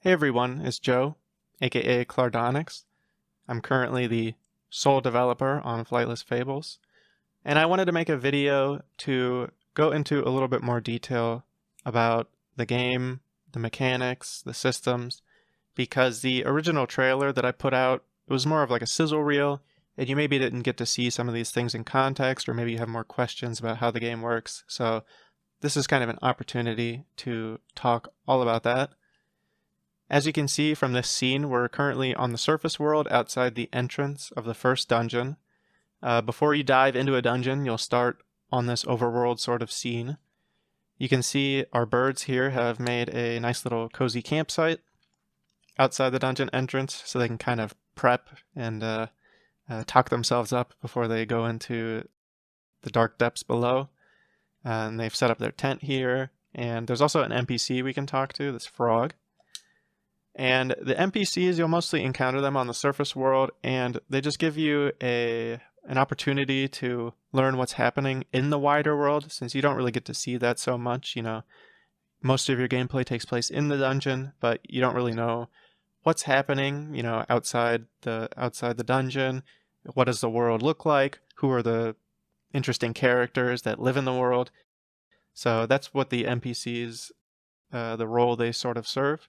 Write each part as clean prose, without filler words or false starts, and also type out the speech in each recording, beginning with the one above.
Hey everyone, it's Joe, aka Klardonics. I'm currently the sole developer on Flightless Fables, and I wanted to make a video to go into a little bit more detail about the game, the mechanics, the systems, because the original trailer that I put out, it was more of like a sizzle reel, and you maybe didn't get to see some of these things in context, or maybe you have more questions about how the game works. So this is kind of an opportunity to talk all about that. As you can see from this scene, we're currently on the surface world outside the entrance of the first dungeon. Before you dive into a dungeon, you'll start on this overworld sort of scene. You can see our birds here have made a nice little cozy campsite outside the dungeon entrance so they can kind of prep and talk themselves up before they go into the dark depths below. And they've set up their tent here, and there's also an NPC we can talk to, this frog. And the NPCs, you'll mostly encounter them on the surface world, and they just give you an opportunity to learn what's happening in the wider world, since you don't really get to see that so much. Most of your gameplay takes place in the dungeon, but you don't really know what's happening, outside the dungeon. What does the world look like? Who are the interesting characters that live in the world? So that's what the NPCs, the role they sort of serve.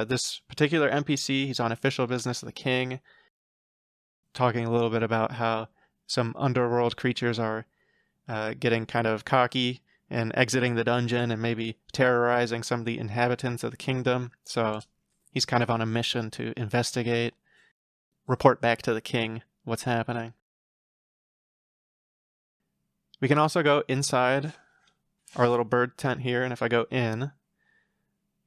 This particular NPC, he's on official business of the king, talking a little bit about how some underworld creatures are getting kind of cocky and exiting the dungeon and maybe terrorizing some of the inhabitants of the kingdom. So he's kind of on a mission to investigate, report back to the king what's happening. We can also go inside our little bird tent here, and if I go in,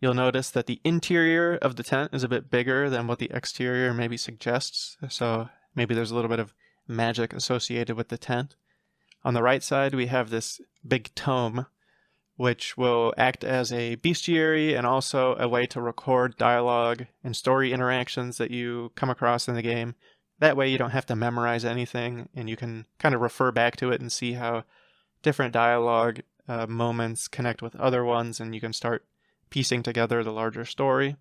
you'll notice that the interior of the tent is a bit bigger than what the exterior maybe suggests, so maybe there's a little bit of magic associated with the tent. On the right side, we have this big tome, which will act as a bestiary and also a way to record dialogue and story interactions that you come across in the game. That way you don't have to memorize anything, and you can kind of refer back to it and see how different dialogue moments connect with other ones, and you can start piecing together the larger story.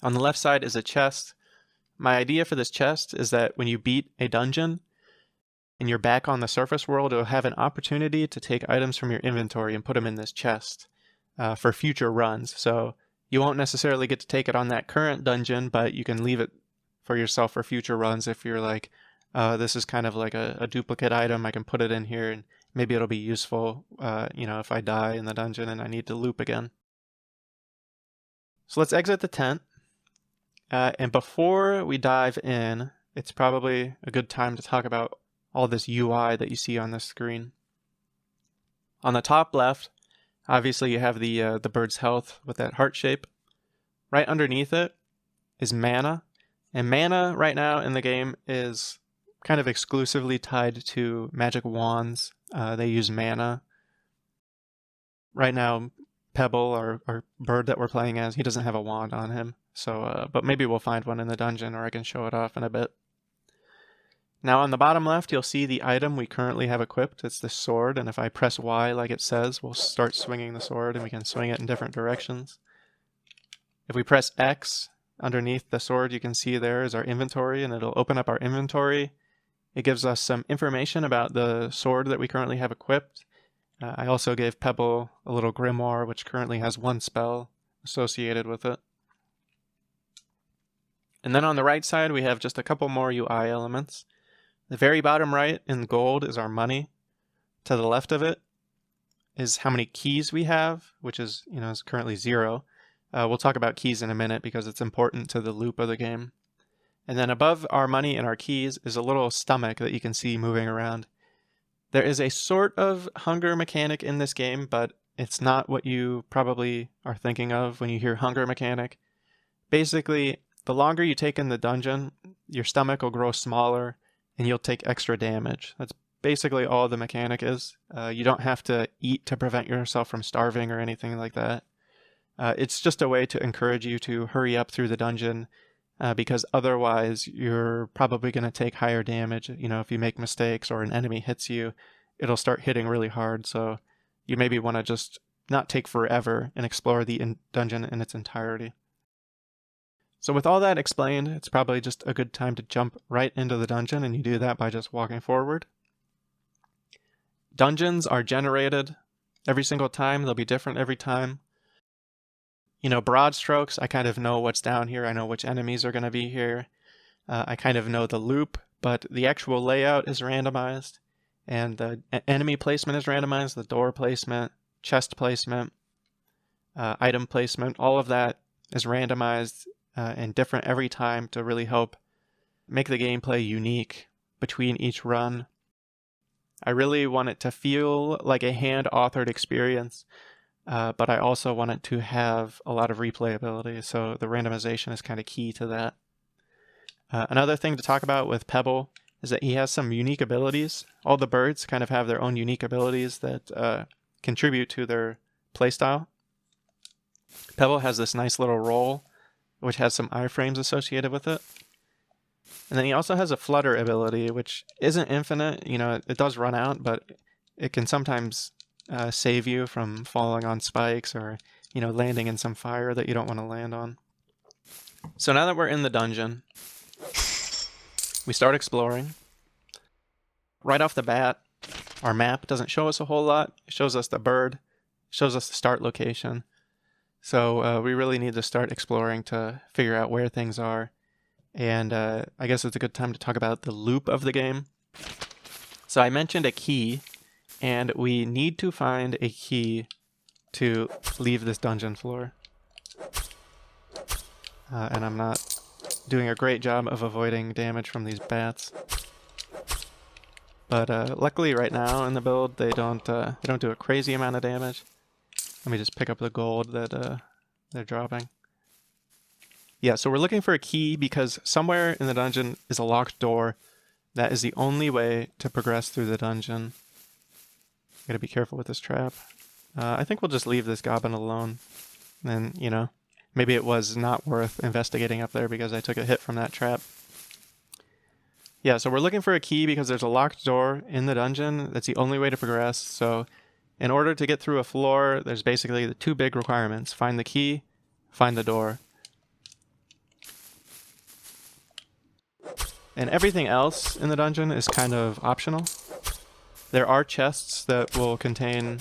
On the left side is a chest. My idea for this chest is that when you beat a dungeon and you're back on the surface world, you'll have an opportunity to take items from your inventory and put them in this chest for future runs. So you won't necessarily get to take it on that current dungeon, but you can leave it for yourself for future runs if you're like, this is kind of like a duplicate item, I can put it in here and maybe it'll be useful if I die in the dungeon and I need to loop again. So let's exit the tent, and before we dive in, it's probably a good time to talk about all this UI that you see on this screen. On the top left, obviously you have the bird's health with that heart shape. Right underneath it is mana, and mana right now in the game is kind of exclusively tied to magic wands. They use mana. Right now, Pebble, our bird that we're playing as, he doesn't have a wand on him. So, but maybe we'll find one in the dungeon, or I can show it off in a bit. Now on the bottom left, you'll see the item we currently have equipped. It's this sword, and if I press Y like it says, we'll start swinging the sword, and we can swing it in different directions. If we press X underneath the sword, you can see there is our inventory, and it'll open up our inventory. It gives us some information about the sword that we currently have equipped. I also gave Pebble a little grimoire, which currently has one spell associated with it. And then on the right side, we have just a couple more UI elements. The very bottom right in gold is our money. To the left of it is how many keys we have, which is currently 0. We'll talk about keys in a minute because it's important to the loop of the game. And then above our money and our keys is a little stomach that you can see moving around. There is a sort of hunger mechanic in this game, but it's not what you probably are thinking of when you hear hunger mechanic. Basically, the longer you take in the dungeon, your stomach will grow smaller and you'll take extra damage. That's basically all the mechanic is. You don't have to eat to prevent yourself from starving or anything like that. It's just a way to encourage you to hurry up through the dungeon, because otherwise you're probably going to take higher damage. If you make mistakes or an enemy hits you, it'll start hitting really hard. So you maybe want to just not take forever and explore the dungeon in its entirety. So with all that explained, it's probably just a good time to jump right into the dungeon, and you do that by just walking forward. Dungeons are generated every single time. They'll be different every time. You know, broad strokes, I kind of know what's down here. I know which enemies are going to be here. I kind of know the loop, but the actual layout is randomized, and the enemy placement is randomized, the door placement, chest placement, item placement, all of that is randomized and different every time to really help make the gameplay unique between each run. I really want it to feel like a hand-authored experience, but I also want it to have a lot of replayability, so the randomization is kind of key to that. Another thing to talk about with Pebble is that he has some unique abilities. All the birds kind of have their own unique abilities that contribute to their playstyle. Pebble has this nice little roll, which has some iframes associated with it. And then he also has a flutter ability, which isn't infinite. You know, it does run out, but it can sometimes save you from falling on spikes or, you know, landing in some fire that you don't want to land on. So now that we're in the dungeon, we start exploring. Right off the bat, our map doesn't show us a whole lot. It shows us the bird, shows us the start location. So we really need to start exploring to figure out where things are. And I guess it's a good time to talk about the loop of the game. So I mentioned a key, and we need to find a key to leave this dungeon floor. And I'm not doing a great job of avoiding damage from these bats. But luckily right now in the build they don't do a crazy amount of damage. Let me just pick up the gold that they're dropping. Yeah, so we're looking for a key because somewhere in the dungeon is a locked door. That is the only way to progress through the dungeon. Gotta be careful with this trap. I think we'll just leave this goblin alone. And, you know, maybe it was not worth investigating up there because I took a hit from that trap. Yeah, so we're looking for a key because there's a locked door in the dungeon. That's the only way to progress. So in order to get through a floor, there's basically the two big requirements. Find the key, find the door. And everything else in the dungeon is kind of optional. There are chests that will contain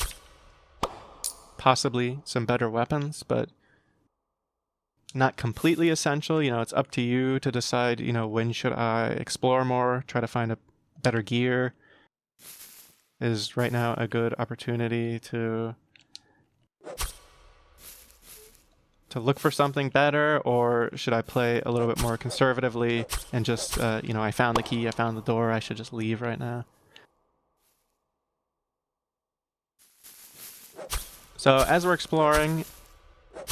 possibly some better weapons, but not completely essential. You know, it's up to you to decide, you know, when should I explore more, try to find a better gear. Is right now a good opportunity to look for something better, or should I play a little bit more conservatively and just, you know, I found the key, I found the door, I should just leave right now. So as we're exploring,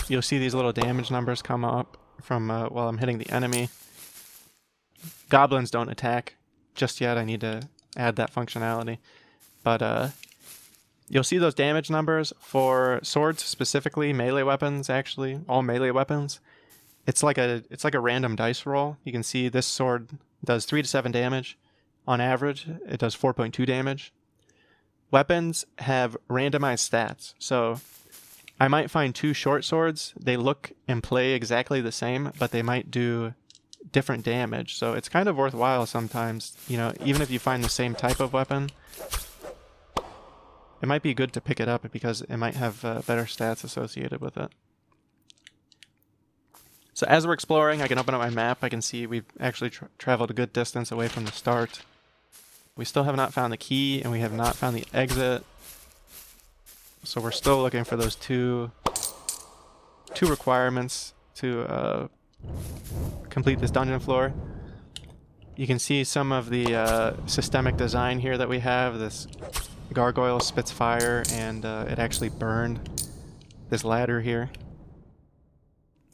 you'll see these little damage numbers come up from while I'm hitting the enemy. Goblins don't attack just yet. I need to add that functionality. But you'll see those damage numbers for swords, specifically melee weapons. Actually, all melee weapons. It's like a random dice roll. You can see this sword does 3 to 7 damage. On average, it does 4.2 damage. Weapons have randomized stats, so I might find two short swords. They look and play exactly the same, but they might do different damage. So it's kind of worthwhile sometimes, you know, even if you find the same type of weapon, it might be good to pick it up because it might have better stats associated with it. So as we're exploring, I can open up my map. I can see we've actually traveled a good distance away from the start. We still have not found the key, and we have not found the exit. So we're still looking for those two requirements to complete this dungeon floor. You can see some of the systemic design here that we have. This gargoyle spits fire, and it actually burned this ladder here.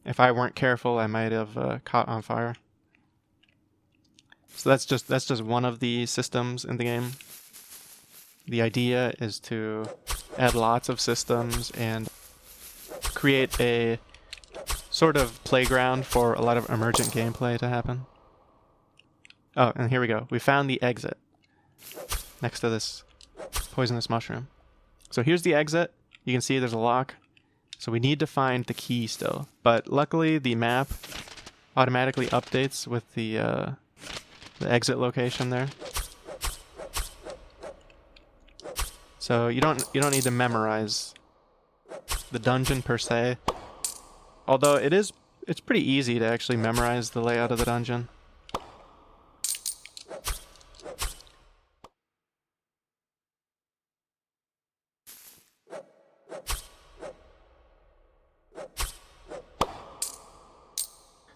If I weren't careful, I might have caught on fire. So that's just one of the systems in the game. The idea is to add lots of systems and create a sort of playground for a lot of emergent gameplay to happen. Oh, and here we go. We found the exit next to this poisonous mushroom. So here's the exit. You can see there's a lock. So we need to find the key still. But luckily the map automatically updates with the exit location there. So you don't need to memorize the dungeon per se. Although it's pretty easy to actually memorize the layout of the dungeon.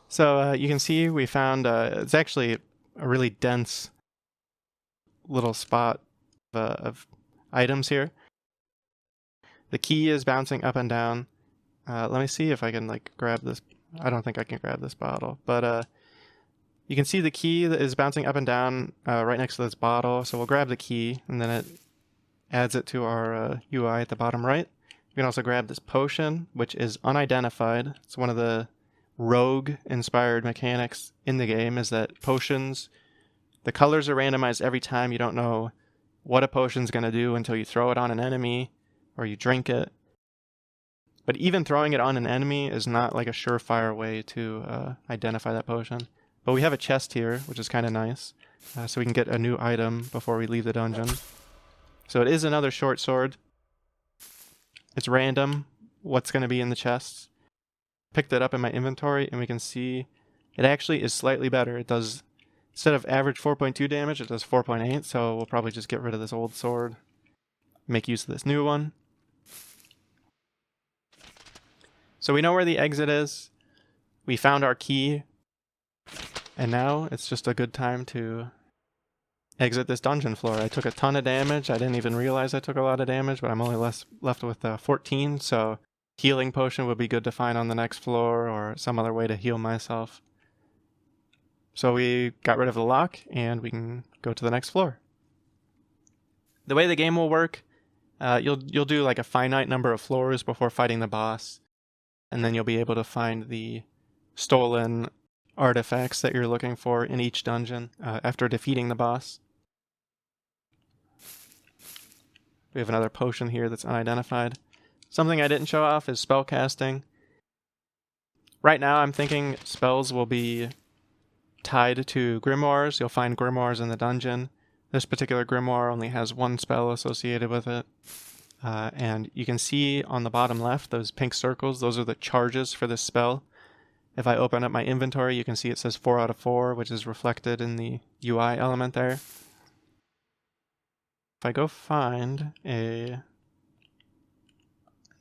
So you can see we found it's actually a really dense little spot of items here. The key is bouncing up and down. Let me see if I can like grab this. I don't think I can grab this bottle, but you can see the key that is bouncing up and down right next to this bottle. So we'll grab the key, and then it adds it to our UI at the bottom right. You can also grab this potion, which is unidentified. It's one of the rogue-inspired mechanics in the game, is that potions, the colors are randomized every time. You don't know what a potion's going to do until you throw it on an enemy or you drink it. But even throwing it on an enemy is not like a surefire way to identify that potion. But we have a chest here, which is kind of nice, so we can get a new item before we leave the dungeon. So it is another short sword. It's random what's going to be in the chests. Picked it up in my inventory, and we can see it actually is slightly better. It does, instead of average 4.2 damage, it does 4.8, so we'll probably just get rid of this old sword, make use of this new one. So we know where the exit is. We found our key, and now it's just a good time to exit this dungeon floor. I took a ton of damage. I didn't even realize I took a lot of damage, but I'm only left with 14, so healing potion would be good to find on the next floor or some other way to heal myself. So we got rid of the lock, and we can go to the next floor. The way the game will work, you'll do like a finite number of floors before fighting the boss, and then you'll be able to find the stolen artifacts that you're looking for in each dungeon after defeating the boss. We have another potion here that's unidentified. Something I didn't show off is spellcasting. Right now I'm thinking spells will be tied to grimoires. You'll find grimoires in the dungeon. This particular grimoire only has one spell associated with it. And you can see on the bottom left, those pink circles, those are the charges for this spell. If I open up my inventory, you can see it says 4 out of 4, which is reflected in the UI element there. If I go find a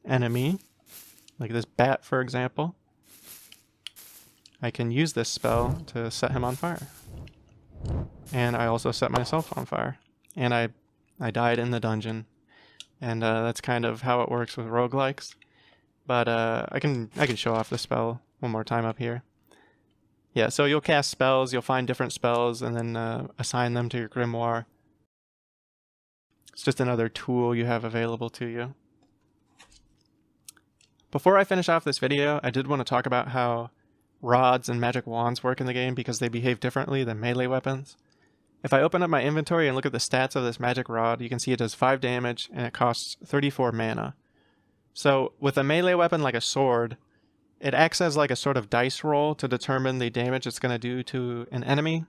enemy, like this bat for example, I can use this spell to set him on fire. And I also set myself on fire. And I died in the dungeon. And that's kind of how it works with roguelikes. But I can show off the spell one more time up here. Yeah, so you'll cast spells, you'll find different spells, and then assign them to your grimoire. It's just another tool you have available to you. Before I finish off this video, I did want to talk about how rods and magic wands work in the game because they behave differently than melee weapons. If I open up my inventory and look at the stats of this magic rod, you can see it does 5 damage and it costs 34 mana. So with a melee weapon like a sword, it acts as like a sort of dice roll to determine the damage it's going to do to an enemy.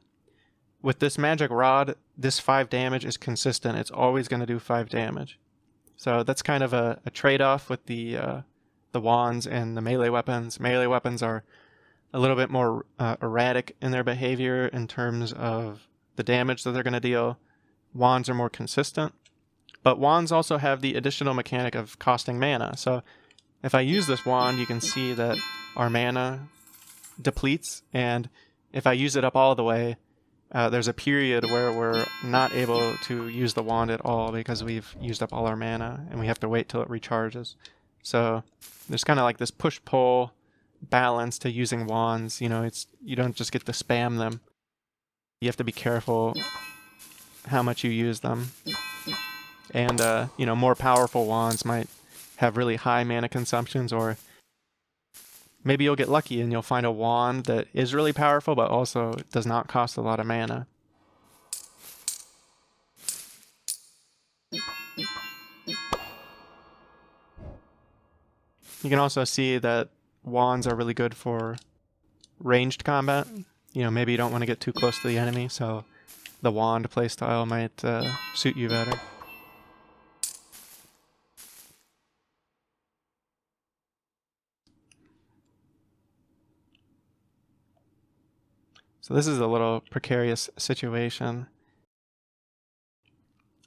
With this magic rod, this 5 damage is consistent. It's always going to do 5 damage. So that's kind of a trade-off with the wands and the melee weapons. Melee weapons are a little bit more erratic in their behavior in terms of the damage that they're going to deal. Wands are more consistent. But wands also have the additional mechanic of costing mana. So if I use this wand, you can see that our mana depletes. And if I use it up all the way, there's a period where we're not able to use the wand at all because we've used up all our mana and we have to wait till it recharges. So there's kind of like this push-pull balance to using wands. You know, you don't just get to spam them. You have to be careful how much you use them. And, more powerful wands might have really high mana consumptions, or maybe you'll get lucky and you'll find a wand that is really powerful but also does not cost a lot of mana. You can also see that wands are really good for ranged combat. You know, maybe you don't want to get too close to the enemy, so the wand playstyle might suit you better. So this is a little precarious situation.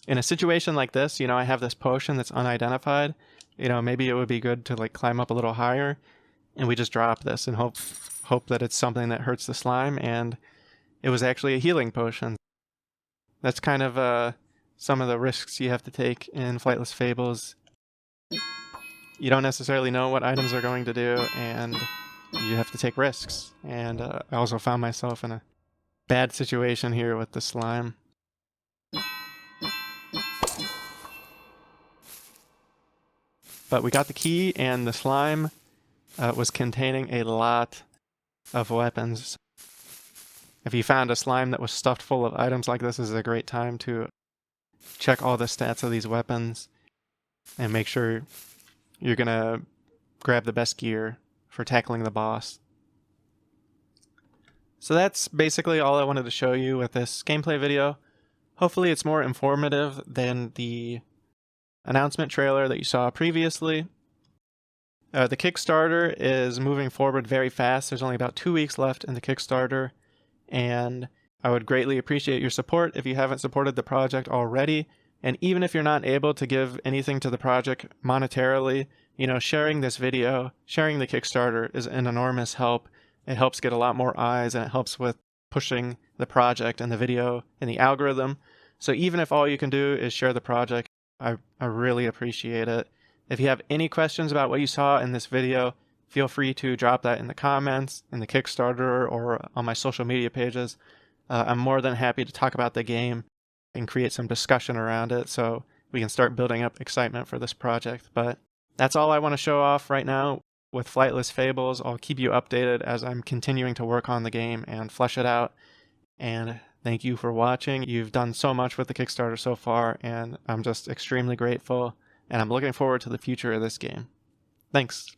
In a situation like this, you know, I have this potion that's unidentified. You know, maybe it would be good to like climb up a little higher and we just drop this and hope that it's something that hurts the slime, and it was actually a healing potion. That's kind of some of the risks you have to take in Flightless Fables. You don't necessarily know what items are going to do, and you have to take risks. And I also found myself in a bad situation here with the slime. But we got the key, and the slime was containing a lot of weapons. If you found a slime that was stuffed full of items like this is a great time to check all the stats of these weapons and make sure you're going to grab the best gear for tackling the boss. So that's basically all I wanted to show you with this gameplay video. Hopefully it's more informative than the announcement trailer that you saw previously. The Kickstarter is moving forward very fast. There's only about 2 weeks left in the Kickstarter, and I would greatly appreciate your support if you haven't supported the project already. And even if you're not able to give anything to the project monetarily, you know, sharing this video, sharing the Kickstarter is an enormous help. It helps get a lot more eyes, and it helps with pushing the project and the video in the algorithm. So even if all you can do is share the project, I really appreciate it. If you have any questions about what you saw in this video, feel free to drop that in the comments, in the Kickstarter, or on my social media pages. I'm more than happy to talk about the game and create some discussion around it so we can start building up excitement for this project. But that's all I want to show off right now with Flightless Fables. I'll keep you updated as I'm continuing to work on the game and flesh it out. And thank you for watching. You've done so much with the Kickstarter so far, and I'm just extremely grateful. And I'm looking forward to the future of this game. Thanks.